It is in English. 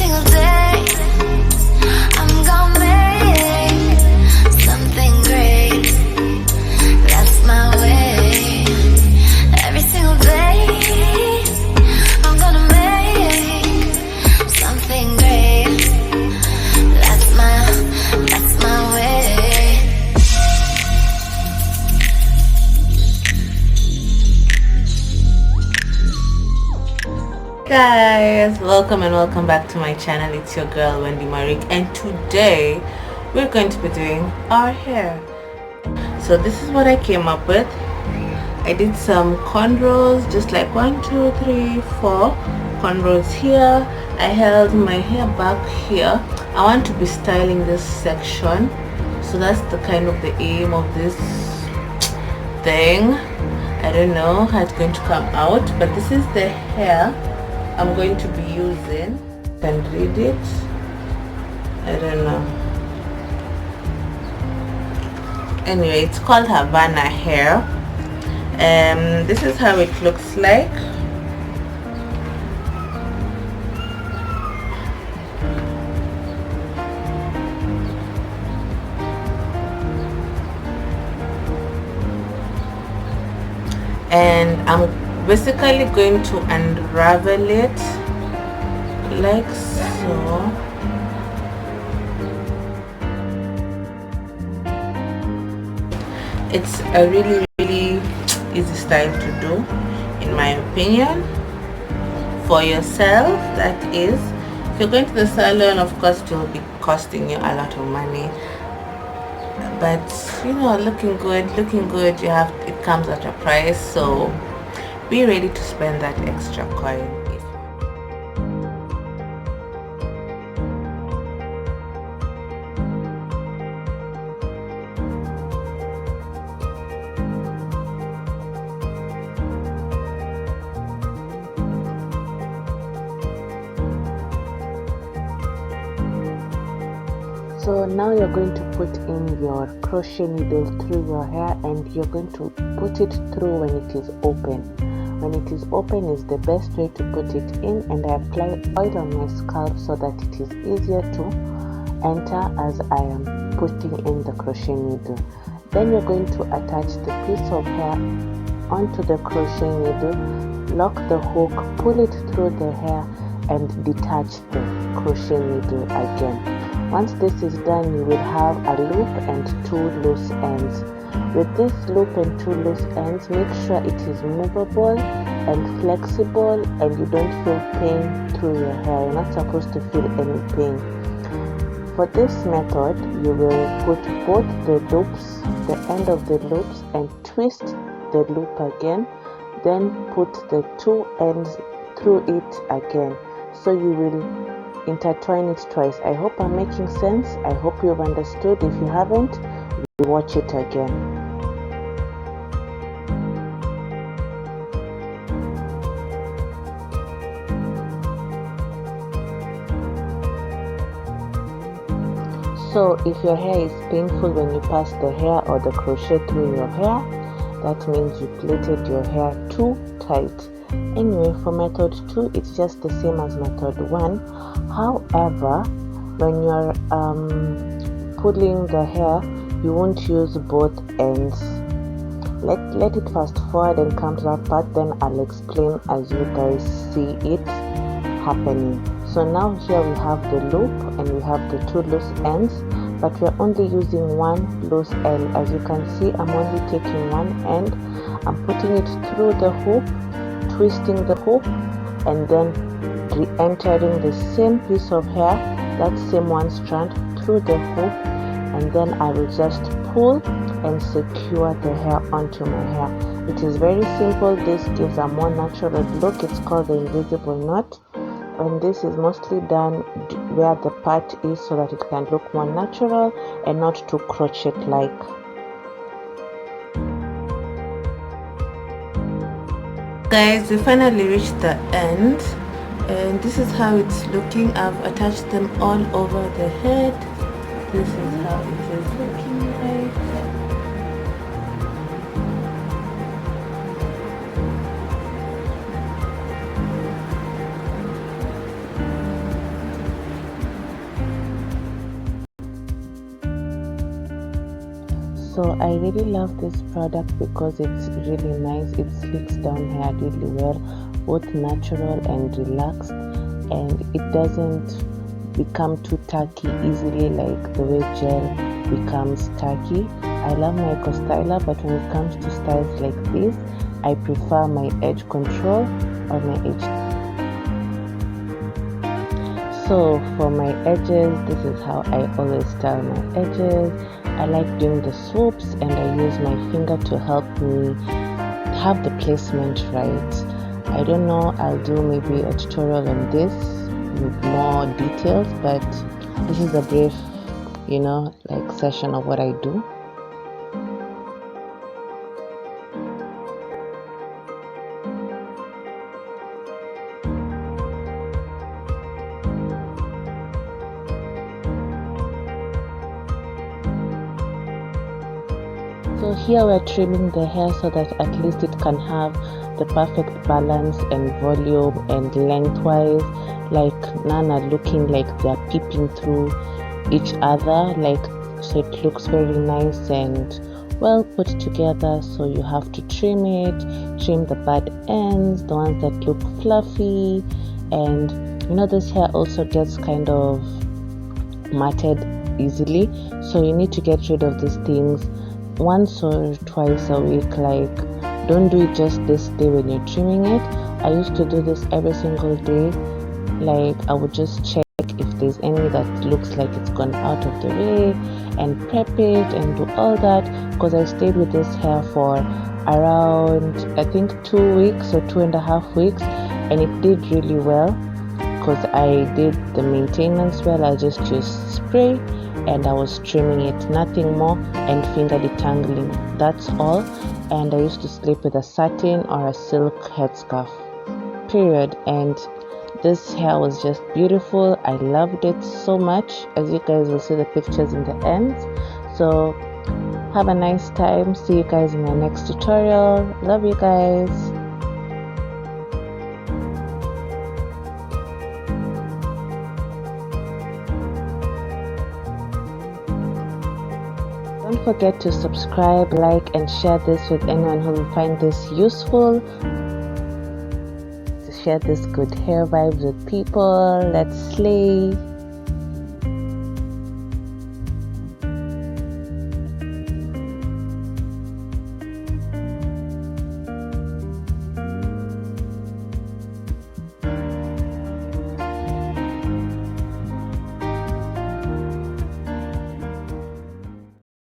single day I'm gonna make something great. That's my way. Every single day I'm gonna make something great. That's my way. Guys, welcome and welcome back to my channel. It's your girl Wendymarik, and today we're going to be doing our hair. So this is what I came up with. I did some cornrows, just like 1 2 3 4 cornrows here. I held my hair back here. I want to be styling this section, so that's the kind of the aim of this thing. I don't know how it's going to come out, but this is the hair I'm going to be using. You can read it. I don't know. Anyway, it's called Havana hair. This is how it looks like. And I'm basically going to unravel it like so. It's a really easy style to do, in my opinion, for yourself. That is, if you're going to the salon, of course it will be costing you a lot of money, but you know, looking good, it comes at a price, so be ready to spend that extra coin. So now you're going to put in your crochet needle through your hair, and you're going to put it through when it is open. When it is open is the best way to put it in, and I apply oil on my scalp so that it is easier to enter as I am putting in the crochet needle. Then you're going to attach the piece of hair onto the crochet needle, lock the hook, pull it through the hair, and detach the crochet needle again. Once this is done, you will have a loop and 2 loose ends. With this loop and 2 loose ends, make sure it is movable and flexible, and you don't feel pain through your hair. You're not supposed to feel any pain. For this method, you will put both the loops, the end of the loops, and twist the loop again, then put the 2 ends through it again. So you will intertwine it twice. I hope I'm making sense. I hope you've understood. If you haven't, watch it again. So if your hair is painful when you pass the hair or the crochet through your hair, that means you plaited your hair too tight. Anyway, for method 2, it's just the same as method 1. However, when you're pulling the hair, you won't use both ends. Let it fast forward and come to that part, then I'll explain as you guys see it happening. So now here we have the loop and we have the 2 loose ends, but we're only using 1 loose end. As you can see, I'm only taking 1 end, I'm putting it through the hoop, twisting the hoop, and then re-entering the same piece of hair, that same 1 strand, through the hoop, and then I will just pull and secure the hair onto my hair. It is very simple. This gives a more natural look. It's called the invisible knot, and this is mostly done where the part is so that it can look more natural and not too crochet like. Guys, we finally reached the end, and this is how it's looking. I've attached them all over the head. This is how it is looking like. So I really love this product because it's really nice. It slicks down hair really well, both natural and relaxed, and it doesn't become too tacky easily like the way gel becomes tacky. I love my styler, but when it comes to styles like this, I prefer my edge control or my edge. So for my edges, this is how I always style my edges. I like doing the swoops, and I use my finger to help me have the placement right. I don't know, I'll do maybe a tutorial on this with more details, but this is a brief, like session of what I do. So here we're trimming the hair so that at least it can have the perfect balance and volume and lengthwise, like none are looking like they're peeping through each other, like, so it looks very nice and well put together. So you have to trim the bad ends, the ones that look fluffy, and this hair also gets kind of matted easily, so you need to get rid of these things once or twice a week. Like, don't do it just this day when you're trimming it. I used to do this every single day. Like, I would just check if there's any that looks like it's gone out of the way and prep it and do all that, because I stayed with this hair for around, I think, 2 weeks or 2.5 weeks, and it did really well because I did the maintenance well. I just used spray and I was trimming it, nothing more, and finger detangling, that's all. And I used to sleep with a satin or a silk headscarf, period. And this hair was just beautiful. I loved it so much, as you guys will see the pictures in the end. So have a nice time. See you guys in my next tutorial. Love you guys. Don't forget to subscribe, like, and share this with anyone who will find this useful. To share this good hair vibes with people. Let's slay.